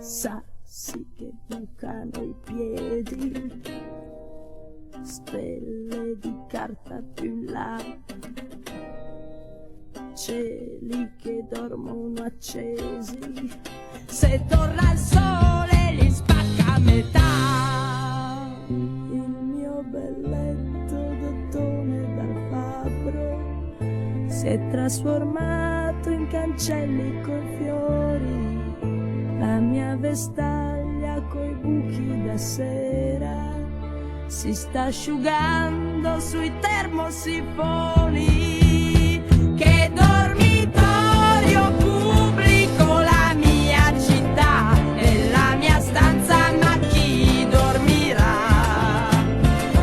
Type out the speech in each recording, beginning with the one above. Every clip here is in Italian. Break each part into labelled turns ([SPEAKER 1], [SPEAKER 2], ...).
[SPEAKER 1] sassi che bucano i piedi, stelle di carta più in là, cieli che dormono accesi, se torna il sole li spacca a metà. Il mio belletto d'ottone dal fabbro si è trasformato in cancelli coi fiori, la mia vestaglia coi buchi da sera si sta asciugando sui termosifoni. Che dormitorio pubblico la mia città e la mia stanza, ma chi dormirà?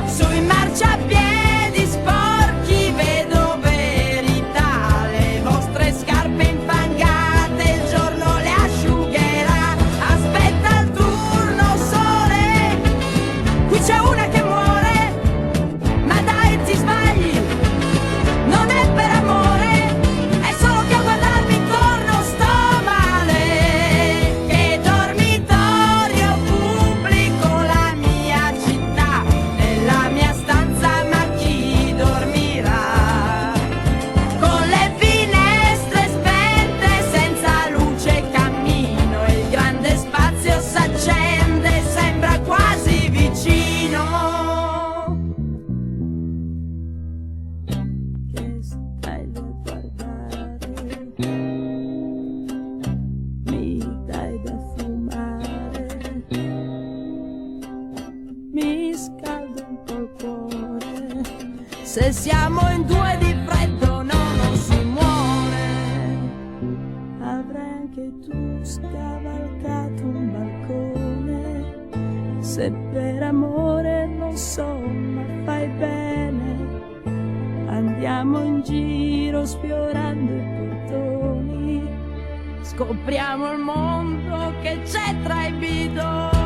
[SPEAKER 1] Sui marciapiedi sporchi vedo verità, le vostre scarpe infangate il giorno le asciugherà. Aspetta il turno sole, qui c'è una che muore, ma dai ti sbagli, non è per amore, è solo che a guardarmi intorno sto male. Che dormitorio pubblico la mia città e la mia stanza, ma chi dormirà? Con le finestre spente, senza luce cammino, il grande spazio s'accende, sembra quasi vicino. Che stai da guardare, mi dai da fumare, mi scalda un po' il cuore, se siamo in due di freddo no, non si muore. Avrai anche tu scavalcato un balcone, se per amore non so, ma fai bene. Andiamo in giro sfiorando i portoni, scopriamo il mondo che c'è tra i bidoni.